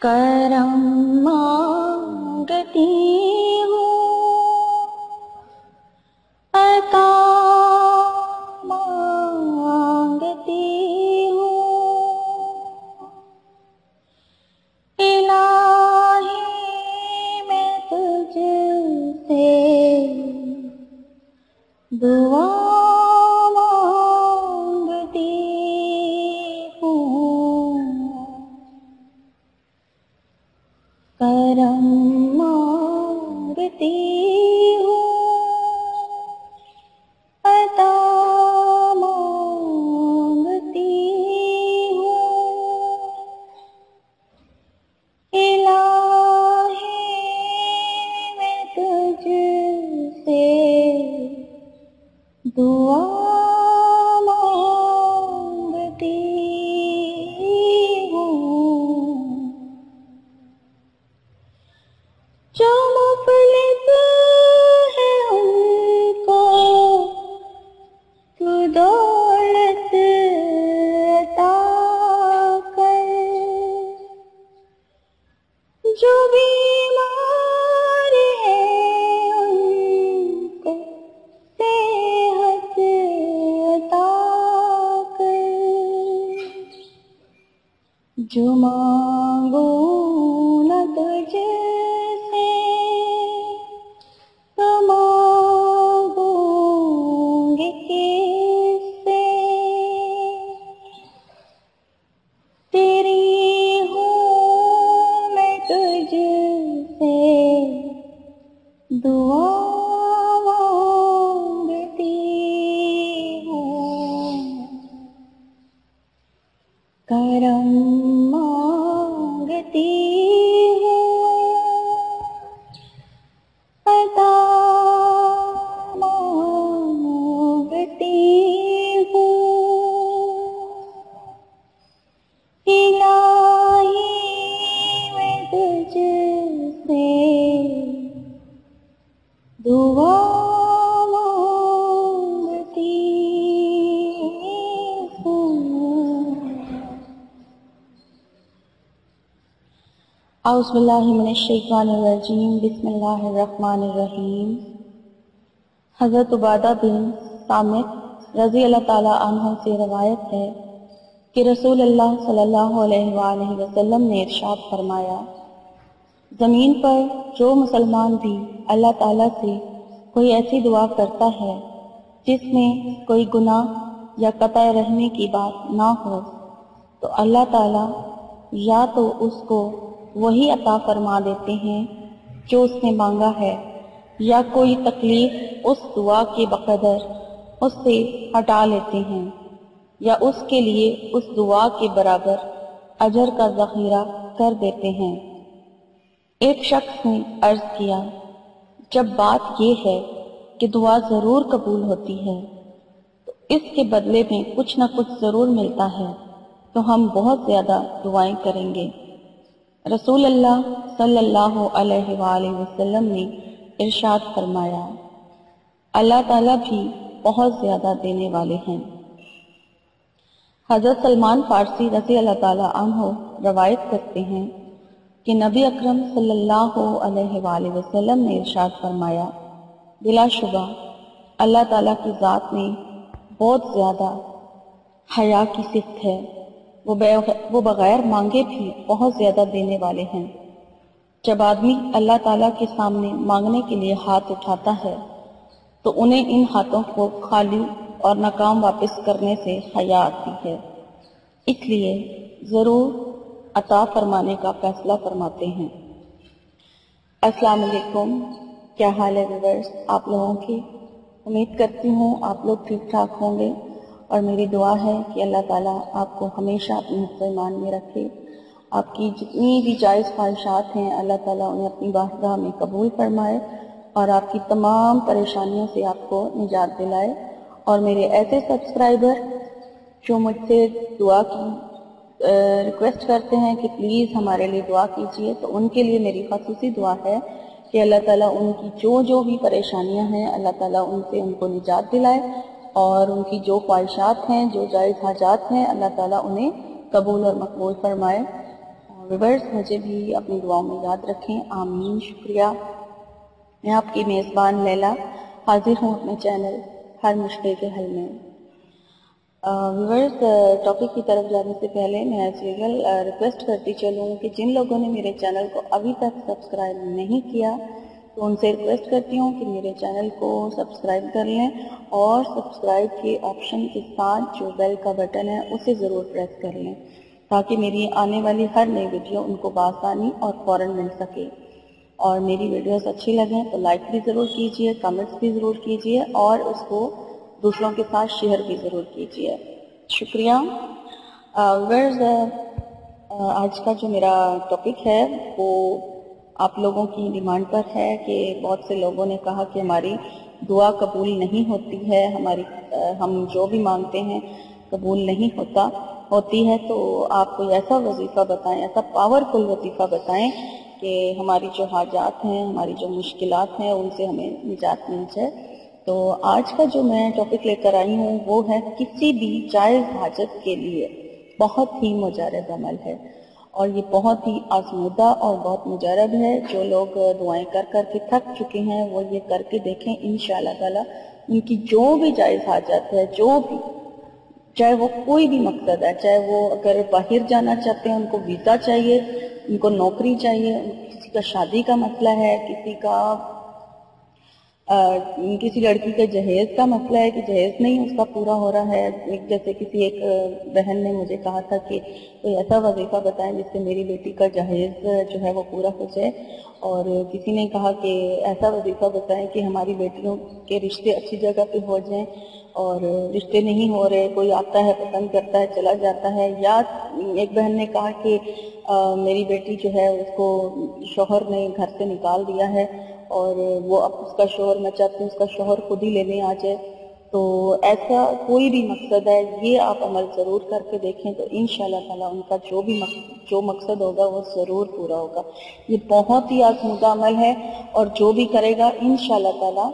کرم مانگتی ہوں، عطا مانگتی ہوں، الہی میں تجھ سے دعا مانگتی ہوں، کرم مانگتی ہوں، عطا مانگتی ہوں، الہی میں تجھ سے دعا مانگتی ہوں، جو مفلس ہے ان کو تو دولت عطا کر، جو بیمار ہے ان کو صحت عطا کر، جو مانگو نہ تجھ سے تو مانگوں گی کس سے، تیری ہوں میں تجھ سے دعا مانگتی ہوں، کرم مانگتی ہوں، عطا مانگتی ہوں، الہی میں تجھ سے دعا مانگتی ہوں۔ اعوذ باللہ من الشیطان الرجیم، بسم اللہ الرحمن الرحیم۔ حضرت عبادہ بن صامت رضی اللہ تعالیٰ عنہ سے روایت ہے کہ رسول اللہ صلی اللہ علیہ وآلہ وسلم نے ارشاد فرمایا، زمین پر جو مسلمان بھی اللہ تعالیٰ سے کوئی ایسی دعا کرتا ہے جس میں کوئی گناہ یا قطع رحمی کی بات نہ ہو تو اللہ تعالیٰ یا تو اس کو وہی عطا فرما دیتے ہیں جو اس نے مانگا ہے، یا کوئی تکلیف اس دعا کے بقدر اس سے ہٹا لیتے ہیں، یا اس کے لیے اس دعا کے برابر اجر کا ذخیرہ کر دیتے ہیں۔ ایک شخص نے عرض کیا، جب بات یہ ہے کہ دعا ضرور قبول ہوتی ہے تو اس کے بدلے میں کچھ نہ کچھ ضرور ملتا ہے، تو ہم بہت زیادہ دعائیں کریں گے۔ رسول اللہ صلی اللہ علیہ وآلہ وسلم نے ارشاد فرمایا، اللہ تعالیٰ بھی بہت زیادہ دینے والے ہیں۔ حضرت سلمان فارسی رضی اللہ تعالیٰ عنہ روایت کرتے ہیں کہ نبی اکرم صلی اللہ علیہ وآلہ وسلم نے ارشاد فرمایا، بلا شبہ اللہ تعالیٰ کی ذات میں بہت زیادہ حیا کی صفت ہے، وہ بغیر مانگے بھی بہت زیادہ دینے والے ہیں۔ جب آدمی اللہ تعالیٰ کے سامنے مانگنے کے لیے ہاتھ اٹھاتا ہے تو انہیں ان ہاتھوں کو خالی اور ناکام واپس کرنے سے حیا آتی ہے، اس لیے ضرور عطا فرمانے کا فیصلہ فرماتے ہیں۔ السلام علیکم، کیا حال ہے ویورز آپ لوگوں کی؟ امید کرتی ہوں آپ لوگ ٹھیک ٹھاک ہوں گے، اور میری دعا ہے کہ اللہ تعالیٰ آپ کو ہمیشہ اپنے حفظ ایمان میں رکھے، آپ کی جتنی بھی جائز خواہشات ہیں اللہ تعالیٰ انہیں اپنی بارگاہ میں قبول فرمائے، اور آپ کی تمام پریشانیوں سے آپ کو نجات دلائے۔ اور میرے ایسے سبسکرائبر جو مجھ سے دعا کی ریکویسٹ کرتے ہیں کہ پلیز ہمارے لیے دعا کیجیے، تو ان کے لیے میری خصوصی دعا ہے کہ اللہ تعالیٰ ان کی جو بھی پریشانیاں ہیں اللہ تعالیٰ ان سے ان کو نجات دلائے، اور ان کی جو خواہشات ہیں، جو جائز حاجات ہیں اللہ تعالیٰ انہیں قبول اور مقبول فرمائے۔ व्यूअर्स मुझे भी अपनी दुआओं में याद रखें, आमीन। शुक्रिया। मैं आपकी मेज़बान लैला हाजिर हूँ अपने चैनल हर मुश्किल के हल में। व्यूअर्स, टॉपिक की तरफ जाने से पहले मैं एज यूजुअल रिक्वेस्ट करती चलूँ कि जिन लोगों ने मेरे चैनल को अभी तक सब्सक्राइब नहीं किया तो उनसे रिक्वेस्ट करती हूँ कि मेरे चैनल को सब्सक्राइब कर लें और सब्सक्राइब के ऑप्शन के साथ जो बेल का बटन है उसे ज़रूर प्रेस कर लें ताकि मेरी आने वाली हर नई वीडियो उनको बआसानी और फ़ौरन मिल सके। और मेरी वीडियोस अच्छी लगें तो लाइक भी ज़रूर कीजिए, कमेंट्स भी ज़रूर कीजिए और उसको दूसरों के साथ शेयर भी ज़रूर कीजिए। शुक्रिया। व्यूअर्स, आज का जो मेरा टॉपिक है वो आप लोगों की डिमांड पर है कि बहुत से लोगों ने कहा कि हमारी दुआ कबूल नहीं होती है, हम जो भी मांगते हैं कबूल नहीं होती है। तो आप कोई ऐसा वजीफ़ा बताएं, ऐसा पावरफुल वजीफ़ा बताएं कि हमारी जो हाजात हैं, हमारी जो मुश्किलात हैं उनसे हमें निजात मिल जाए। तो आज का जो मैं टॉपिक लेकर आई हूँ वो है किसी भी जायज़ हाजत के लिए बहुत ही मुजरब अमल है और ये बहुत ही आज़मूदा और बहुत मुजरब है। जो लोग दुआएं कर कर के थक चुके हैं वो ये करके देखें, इंशाअल्लाह ताला उनकी जो भी जायज़ हाजत है, जो भी, चाहे वो कोई भी मकसद है, चाहे वो अगर बाहर जाना चाहते हैं, उनको वीज़ा चाहिए, उनको नौकरी चाहिए, किसी का शादी का मसला है, किसी लड़की का जहेज का मसला है कि जहेज नहीं उसका पूरा हो रहा है। जैसे किसी एक बहन ने मुझे कहा था कि कोई ऐसा वजीफ़ा बताएं जिससे मेरी बेटी का जहेज जो है वो पूरा हो जाए, और किसी ने कहा कि ऐसा वजीफ़ा बताएं कि हमारी बेटियों के रिश्ते अच्छी जगह पे हो जाएं और रिश्ते नहीं हो रहे, कोई आता है पसंद करता है चला जाता है। या एक बहन ने कहा कि मेरी बेटी जो है उसको शौहर ने घर से निकाल दिया है और वो अब उसका शौहर, मैं चाहती हूँ उसका शौहर खुद ही लेने आ जाए। तो ऐसा कोई भी मकसद है, ये आप अमल ज़रूर करके देखें तो इंशाअल्लाह ताला उनका जो मकसद होगा वो ज़रूर पूरा होगा। ये बहुत ही आज़मूदा अमल है और जो भी करेगा इंशाअल्लाह ताला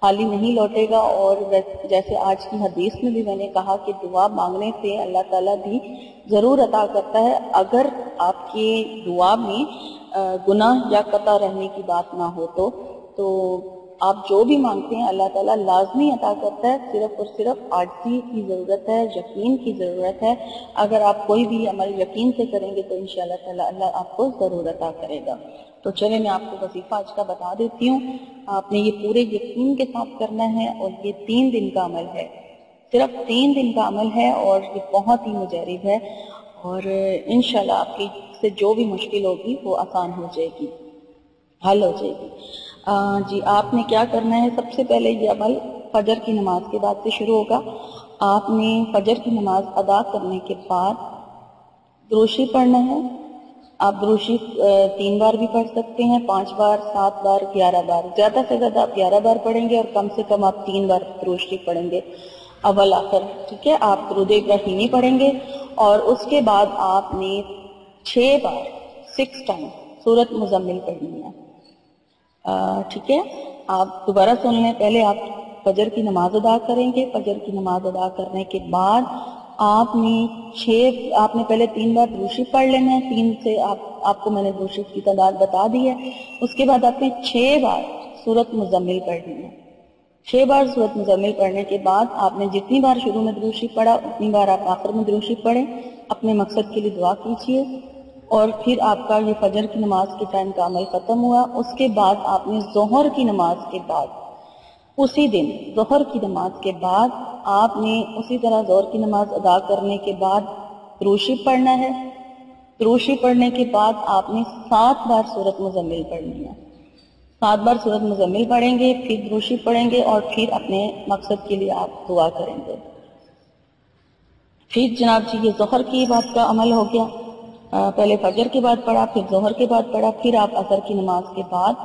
खाली नहीं लौटेगा। और जैसे आज की हदीस में भी मैंने कहा कि दुआ मांगने से अल्लाह ताला भी ज़रूर अता करता है, अगर आपकी दुआ में गुनाह या कता रहने की बात ना हो तो आप जो भी मांगते हैं अल्लाह ताला लाजमी अता करता है। सिर्फ और सिर्फ आजिज़ी की ज़रूरत है, यकीन की ज़रूरत है। अगर आप कोई भी अमल यकीन से करेंगे तो इंशाअल्लाह ताला अल्लाह आपको ज़रूर अता करेगा। तो चलिए मैं आपको वजीफ़ा आज का बता देती हूँ। आपने ये पूरे यकीन के साथ करना है और ये 3 दिन का अमल है, सिर्फ 3 दिन का अमल है और ये बहुत ही मुजरब है और इंशाल्लाह आपकी से जो भी मुश्किल होगी वो आसान हो जाएगी, हल हो जाएगी। जी, आपने क्या करना है, सबसे पहले ये अमल फजर की नमाज के बाद से शुरू होगा। आपने फजर की नमाज अदा करने के बाद दुरूशी पढ़ना है। आप दुरूशी 3 बार भी पढ़ सकते हैं, 5 बार, 7 बार, 11 बार। ज़्यादा से ज़्यादा आप 11 बार पढ़ेंगे और कम से कम आप 3 बार दुरूशी पढ़ेंगे, अव्वल आखिर। ठीक है, आप दुरूद इब्राहिमी पढ़ेंगे और उसके बाद आपने 6 बार 6 टाइम सूरत मुज़म्मिल पढ़नी है। ठीक है, आप दोबारा सुन लें। पहले आप फजर की नमाज अदा करेंगे। फजर की नमाज अदा करने के बाद आपने पहले 3 बार दुरूशी पढ़ लेना है। 3 से आपको मैंने दुरूशी की तादाद बता दी है। उसके बाद आपने 6 बार सूरत मुज़म्मिल पढ़नी है। 6 बार सूरत मुज़म्मिल पढ़ने के बाद आपने जितनी बार शुरू में दुरूशी पढ़ा उतनी बार आप आखिर में दुरूशी पढ़ें। अपने मकसद के लिए दुआ कीजिए और फिर आपका ये फजर की नमाज के टाइम का अमल ख़त्म हुआ। उसके बाद आपने ज़ोहर की नमाज के बाद, उसी दिन ज़ोहर की नमाज के बाद आपने उसी तरह ज़ोहर की नमाज अदा करने के बाद दुरूशी पढ़ना है। दुरूशी पढ़ने के बाद आपने 7 बार सूरत मुज़म्मिल पढ़नी है। 7 बार सूरत मुज़म्मिल पढ़ेंगे, फिर दुरूशी पढ़ेंगे और फिर अपने मकसद के लिए आप दुआ करेंगे। फिर जनाब जी ये ज़ोहर की बात का अमल हो गया। पहले फजर के बाद पढ़ा, फिर ज़ोहर के बाद पढ़ा, फिर आप असर की नमाज के बाद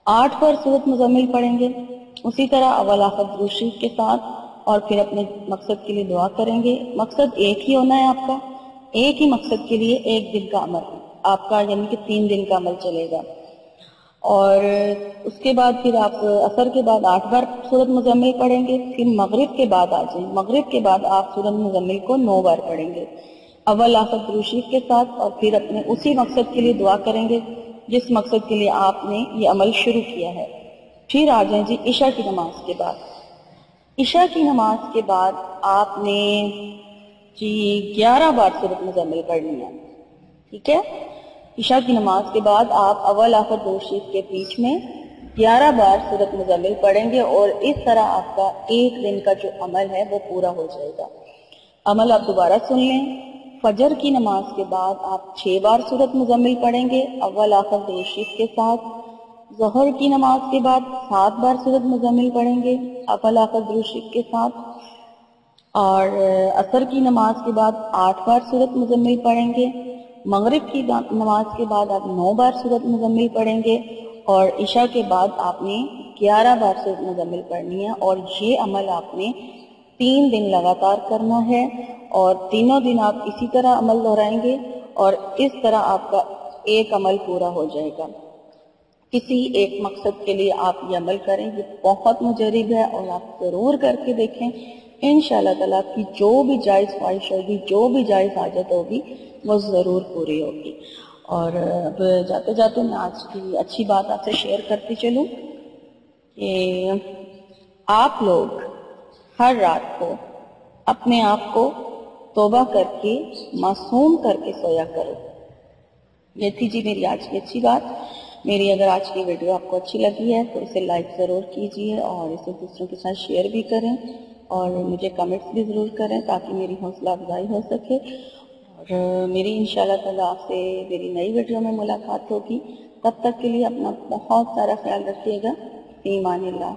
8 बार सूरत मुज़म्मिल पढ़ेंगे, उसी तरह अव्वल आखिर दुरूशी के साथ, और फिर अपने मकसद के लिए दुआ करेंगे। मकसद एक ही होना है आपका, एक ही मकसद के लिए 1 दिन का अमल आपका, यानी कि 3 दिन का अमल चलेगा। और उसके बाद फिर आप असर के बाद 8 बार सूरत मुज़म्मिल पढ़ेंगे। फिर मगरिब के बाद आ जाए, मगरिब के बाद आप सूरत मुज़म्मिल को 9 बार पढ़ेंगे। اول آخر درود شریف کے ساتھ، اور پھر اپنے اسی مقصد کے لیے دعا کریں گے جس مقصد کے لیے آپ نے یہ عمل شروع کیا ہے۔ پھر آ جائیں جی عشاء کی نماز کے بعد۔ عشاء کی نماز کے بعد آپ نے جی 11 بار سورۃ مزمل پڑھنی ہے، ٹھیک ہے؟ عشاء کی نماز کے بعد آپ اول آخر درود شریف کے بیچ میں 11 بار سورۃ مزمل پڑھیں گے، اور اس طرح آپ کا ایک دن کا جو عمل ہے وہ پورا ہو جائے گا۔ عمل آپ دوبارہ سن لیں۔ فجر کی نماز کے بعد آپ 6 بار سورۃ مزمل پڑھیں گے اول آخر درود شریف کے ساتھ۔ ظہر کی نماز کے بعد 7 بار سورۃ مزمل پڑھیں گے اول آخر درود شریف کے ساتھ، اور عصر کی نماز کے بعد 8 بار سورۃ مزمل پڑھیں گے۔ مغرب کی نماز کے بعد آپ 9 بار سورۃ مزمل پڑھیں گے، اور عشاء کے بعد آپ نے 11 بار سورۃ مزمل پڑھنی ہے، اور یہ عمل آپ نے 3 دن لگاتار کرنا ہے، اور تینوں دن آپ اسی طرح عمل دہرائیں گے، اور اس طرح آپ کا ایک عمل پورا ہو جائے گا۔ کسی ایک مقصد کے لیے آپ یہ عمل کریں، یہ بہت مجرب ہے، اور آپ ضرور کر کے دیکھیں، انشاءاللہ تعالیٰ کی جو بھی جائز خواہش ہوگی، جو بھی جائز حاجت ہوگی، وہ ضرور پوری ہوگی۔ اور اب جاتے جاتے میں آج کی اچھی بات آپ سے شیئر کرتی چلوں کہ آپ لوگ ہر رات کو اپنے آپ کو توبہ کر کے معصوم کر کے سویا کرو۔ یہ تھی جی میری آج کی اچھی بات۔ میری اگر آج کی ویڈیو آپ کو اچھی لگی ہے تو اسے لائک ضرور کیجئے، اور اسے دوسروں کے ساتھ شیئر بھی کریں، اور مجھے کمنٹس بھی ضرور کریں تاکہ میری حوصلہ افزائی ہو سکے۔ اور میری انشاءاللہ تعالیٰ آپ سے میری نئی ویڈیو میں ملاقات ہوگی۔ تب تک کے لیے اپنا بہت سارا خیال رکھیے گا۔ فی امان اللہ۔